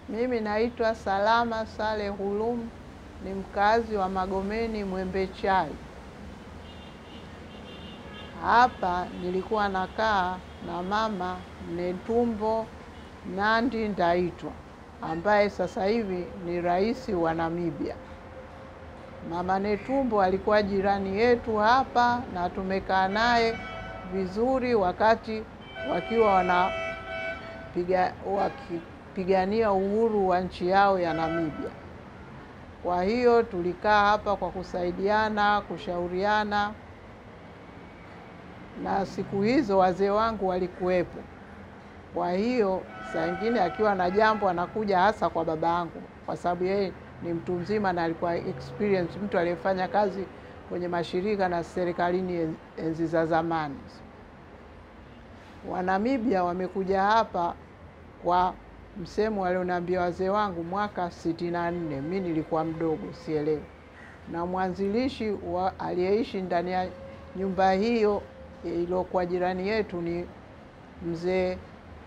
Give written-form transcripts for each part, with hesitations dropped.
Mimi naitwa Salama Saleh Hulum, ni mkazi wa Magomeni Mwembe Chai. Hapa nilikuwa nakaa na Mama Netumbo Nandi Ndaitwah ambaye sasa hivi ni rais wa Namibia. Mama Netumbo alikuwa jirani yetu hapa na tumekaa naye vizuri wakati wakiwa wakipigania uhuru wa nchi yao ya Namibia. Kwa hiyo tulikaa hapa kwa kusaidiana, kushauriana, na siku hizo wazee wangu walikuwepo. Kwa hiyo saa nyingine akiwa na jambo anakuja hasa kwa baba yangu, kwa sababu yeye ni mtu mzima na alikuwa experience, mtu aliyefanya kazi kwenye mashirika na serikalini enzi za zamani. Wanamibia wamekuja hapa kwa msemo walioniambia wazee wangu mwaka 64. Mimi nilikuwa mdogo sielewi. Na mwanzilishi aliyeishi ndani ya nyumba hiyo iliyokuwa jirani yetu ni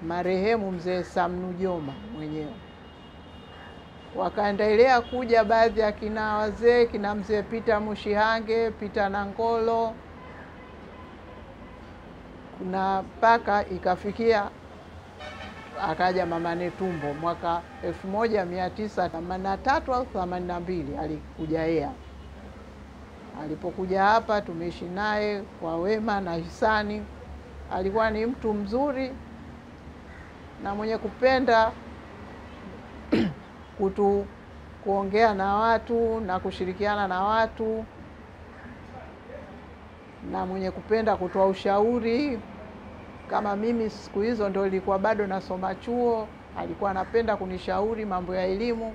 marehemu mzee Samnujoma mwenyewe. Wakaendelea kuja baadhi ya kina wazee, kina mzee Peter Mushihange, Peter Nangolo, kuna mpaka ikafikia akaja Mama Netumbo mwaka 1983 au 82 alikuja yeye. Alipokuja hapa tumeishi naye kwa wema na hisani. Alikuwa ni mtu mzuri na mwenye kupenda kuongea na watu na kushirikiana na watu, na mwenye kupenda kutoa ushauri. Kama mimi siku hizo ndio nilikuwa bado nasoma chuo, alikuwa anapenda kunishauri mambo ya elimu,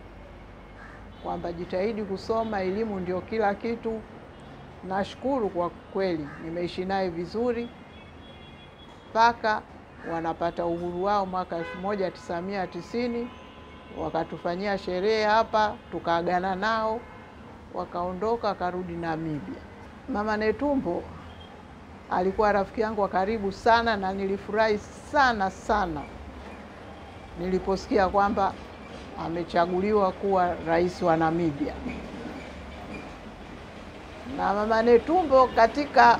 kwamba jitahidi kusoma, elimu ndio kila kitu. Nashukuru kwa kweli nimeishi naye vizuri mpaka wanapata uhuru wao mwaka 1990. Wakatufanyia sherehe hapa, tukaagana nao, wakaondoka karudi Namibia. Mama Netumbo alikuwa rafiki yangu wa karibu sana, na nilifurahi sana niliposikia kwamba amechaguliwa kuwa rais wa Namibia. Na Mama Netumbo katika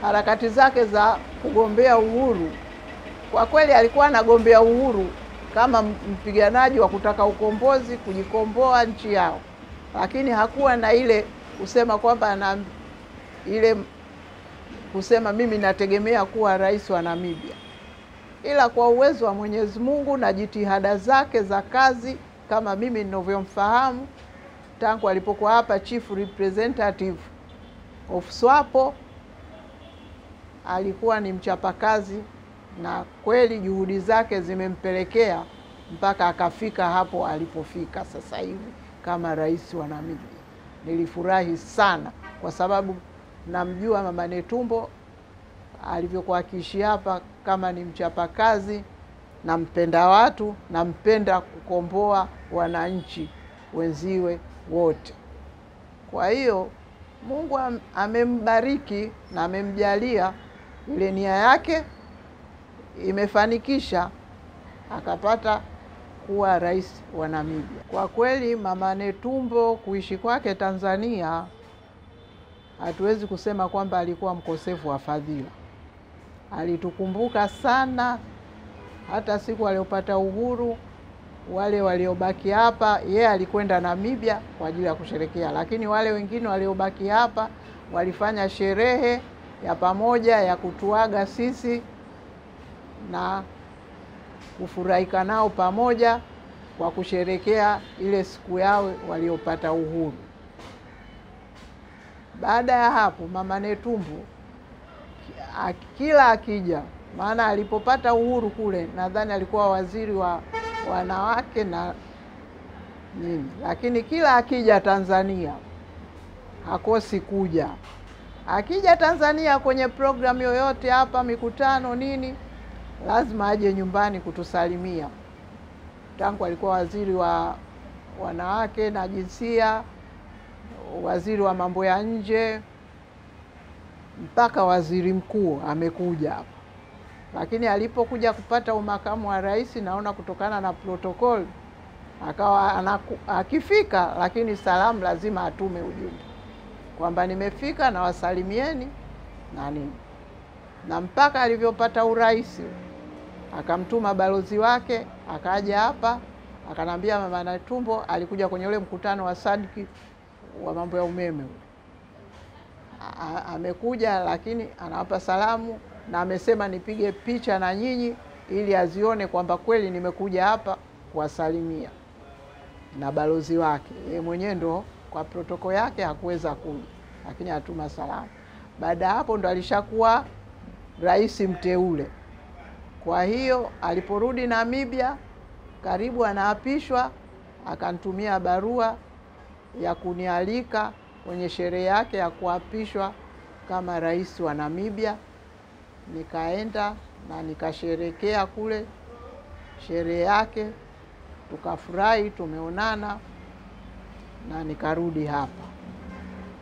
harakati zake za kugombea uhuru, kwa kweli alikuwa anagombea uhuru kama mpiganaji wa kutaka ukombozi, kujikomboa nchi yao, lakini hakuwa na ile kusema kwamba kusema mimi nategemea kuwa rais wa Namibia. Ila kwa uwezo wa Mwenyezi Mungu na jitihada zake za kazi, kama mimi ninavyomfahamu tangu alipokuwa hapa chief representative of SWAPO, alikuwa ni mchapakazi, na kweli juhudi zake zimempelekea mpaka akafika hapo alipofika sasa hivi kama rais wa Namibia. Nilifurahi sana kwa sababu namjua Mama Netumbo alivyokuwa akiishi hapa, kama ni mchapakazi na mpenda watu na mpenda kukomboa wananchi wenziwe wote. Kwa hiyo Mungu amembariki na amemjalia, ile nia yake imefanikisha, akapata kuwa rais wa Namibia. Kwa kweli Mama Netumbo kuishi kwake Tanzania, hatuwezi kusema kwamba alikuwa mkosefu wa fadhila. Alitukumbuka sana, hata siku aliyopata uhuru, wale waliobaki hapa, yeye alikwenda Namibia kwa ajili ya kusherehekea, lakini wale wengine waliobaki hapa walifanya sherehe ya pamoja ya kutuaga sisi na kufurahika nao pamoja kwa kusherehekea ile siku yao waliopata uhuru. Baada ya hapo Mama Netumbo kila akija, maana alipopata uhuru kule nadhani alikuwa waziri wa wanawake na nini, lakini kila akija Tanzania hakosi kuja. Akija Tanzania kwenye program yoyote hapa, mikutano nini, lazima aje nyumbani kutusalimia. Tangu alikuwa waziri wa wanawake na jinsia, waziri wa mambo ya nje, mpaka waziri mkuu amekuja hapa. Lakini alipokuja kupata umakamu wa rais, naona kutokana na protokoli akawa akifika, lakini salamu lazima atume ujumbe kwamba nimefika na wasalimieni na nini. Na mpaka alivyopata urais akamtuma balozi wake akaja hapa, akanambia Mama Netumbo alikuja kwenye ule mkutano wa Sadiki wa mambo ya umeme. Amekuja lakini anawapa salamu na amesema nipige picha na nyinyi ili azione kwamba kweli nimekuja hapa kuwasalimia na balozi wake. Yeye mwenyewe ndo kwa protoko yake hakuweza kuja, lakini atuma salamu. Baada hapo ndo alishakuwa rais mteule. Kwa hiyo aliporudi Namibia, karibu anaapishwa, akanitumia barua ya kunialika kwenye sherehe yake ya kuapishwa kama rais wa Namibia. Nikaenda na nikasherekea kule sherehe yake, tukafurahi, tumeonana na nikarudi hapa.